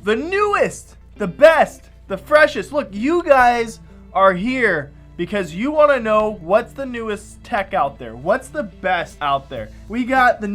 the newest, the best, the freshest. Look, you guys are here because you want to know what's the newest tech out there. What's the best out there? We got the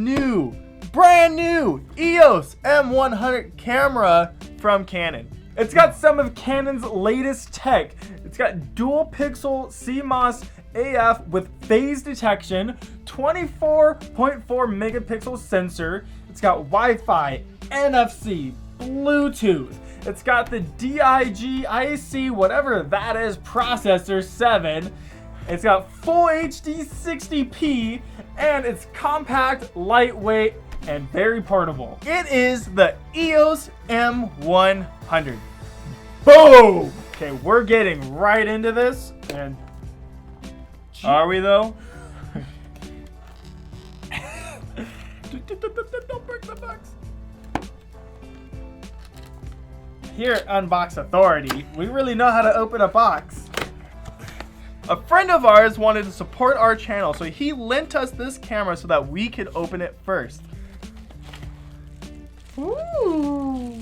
brand new EOS M100 camera from Canon. It's got some of Canon's latest tech. It's got dual pixel CMOS AF with phase detection, 24.4 megapixel sensor. It's got Wi-Fi, NFC, Bluetooth. It's got the DIG-IC, whatever that is, processor 7. It's got full HD 60p, and it's compact, lightweight, and very portable. It is the EOS M100. Boom! Okay, we're getting right into this, and are we though? Don't break the box. Here at Unbox Authority, we really know how to open a box. A friend of ours wanted to support our channel, so he lent us this camera so that we could open it first. Ooh.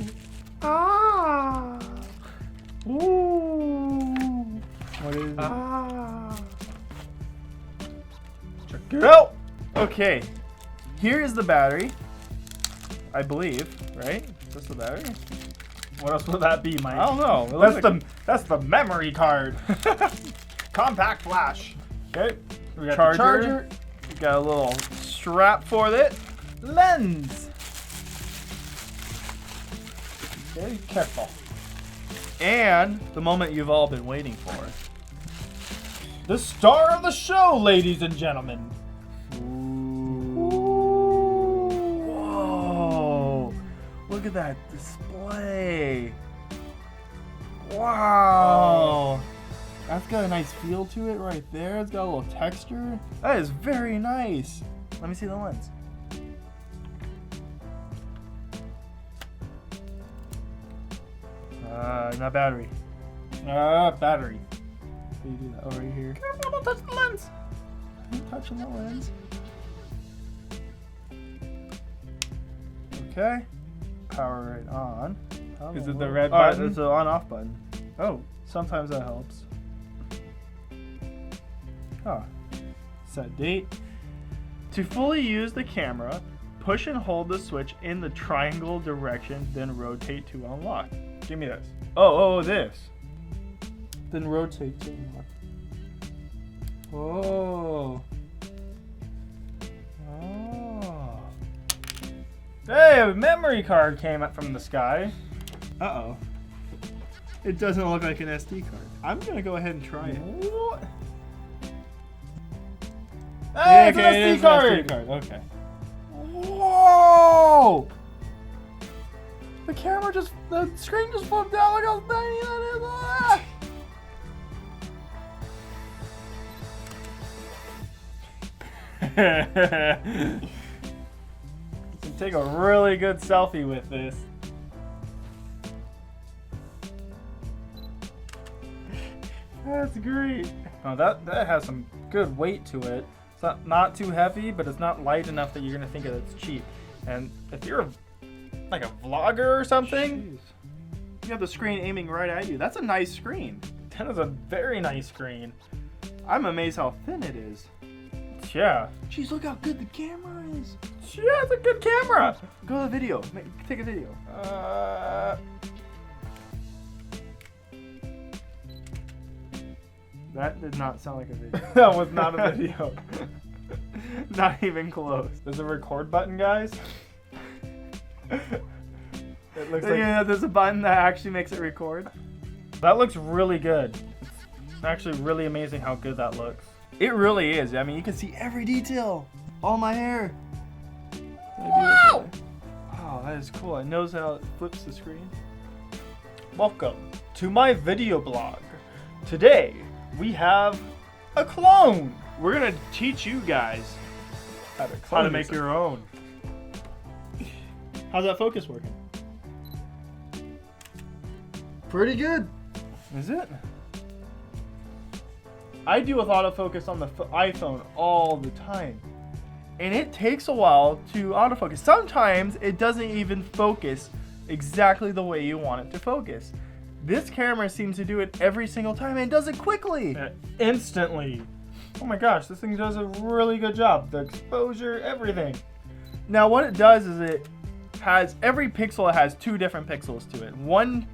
Ah. Ooh. What is it? Ah. Check it out. Okay, here is the battery, I believe, right? Is this the battery? What else would that be, Mike? I don't know. That's the memory card. Compact flash. Okay. We got Charger. the charger. We got a little strap for it. Lens. Very careful. And the moment you've all been waiting for. The star of the show, ladies and gentlemen. Whoa. Look at that display. Wow. That's got a nice feel to it right there. It's got a little texture. That is very nice. Let me see the lens. Not battery. Battery. How do you do that? Oh, right here. I'm gonna touch the lens. I'm touching the lens. Okay. Power right on. Is it the red button? It's the on-off button. Oh, sometimes that helps. Oh. Set date. To fully use the camera, push and hold the switch in the triangle direction, then rotate to unlock. Give me this. Oh, this. Then rotate to unlock. Oh. Oh. Hey, a memory card came up from the sky. Uh-oh. It doesn't look like an SD card. I'm gonna go ahead and try it. What? Hey, it's an SD card. Okay. Whoa! The screen just flipped out. Look how tiny that is. Ah! You can take a really good selfie with this. That's great. Oh, that has some good weight to it. It's not too heavy, but it's not light enough that you're gonna think that it's cheap. And if you're like a vlogger or something, Jeez. You have the screen aiming right at you. That's a nice screen. that is a very nice screen. I'm amazed how thin it is. Yeah. Jeez, look how good the camera is. Yeah, it's a good camera. Go to the video. Take a video. That did not sound like a video. That was not a video. Not even close. There's a record button, guys. It looks like There's a button that actually makes it record. that looks really good. It's actually really amazing how good that looks. It really is. I mean, you can see every detail. All my hair. Wow! Oh, that is cool. It knows how it flips the screen. Welcome to my video blog. Today we have a clone. We're gonna teach you guys How to make your own. How's that focus working? Pretty good. Is it? I do with autofocus on the iPhone all the time. And it takes a while to autofocus. Sometimes it doesn't even focus exactly the way you want it to focus. This camera seems to do it every single time and does it quickly. Instantly. Oh my gosh, this thing does a really good job. The exposure, everything. Now what it does is it has, every pixel has 2 different pixels to it. One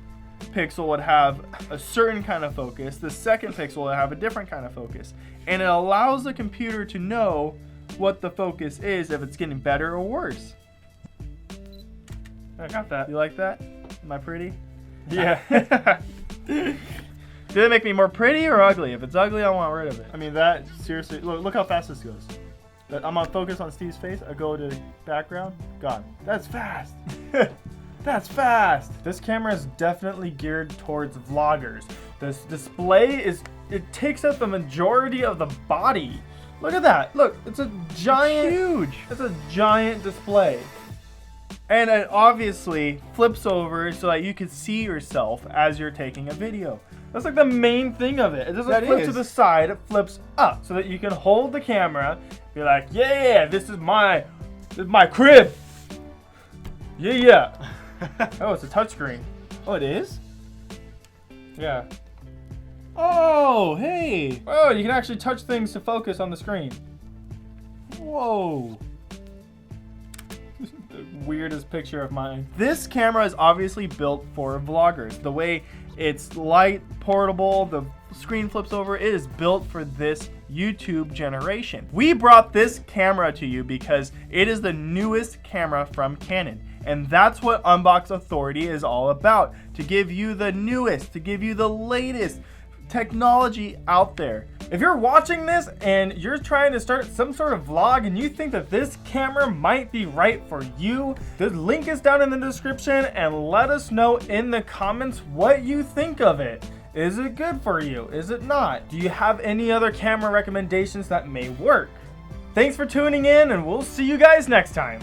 pixel would have a certain kind of focus. The second pixel would have a different kind of focus. And it allows the computer to know what the focus is, if it's getting better or worse. I got that. You like that? Am I pretty? Yeah. Did it make me more pretty or ugly? If it's ugly, I want rid of it. I mean, that, seriously, look how fast this goes. I'm on focus on Steve's face. I go to background, gone. That's fast. That's fast. This camera is definitely geared towards vloggers. This display it takes up the majority of the body. Look at that. Look, it's a giant, huge. It's a giant display. And it obviously flips over so that you can see yourself as you're taking a video. That's like the main thing of it. It doesn't That flip is. to the side, it flips up so that you can hold the camera, be like, yeah, this is my crib. Yeah. Oh, it's a touchscreen. Oh, it is? Yeah. Oh, hey. Oh, you can actually touch things to focus on the screen. Whoa. The weirdest picture of mine. This camera is obviously built for vloggers. The way it's light, portable, the screen flips over, it is built for this YouTube generation. We brought this camera to you because it is the newest camera from Canon. And that's what Unbox Authority is all about. To give you the newest, to give you the latest technology out there. If you're watching this and you're trying to start some sort of vlog and you think that this camera might be right for you, the link is down in the description, and let us know in the comments what you think of it. Is it good for you? Is it not? Do you have any other camera recommendations that may work? Thanks for tuning in, and we'll see you guys next time.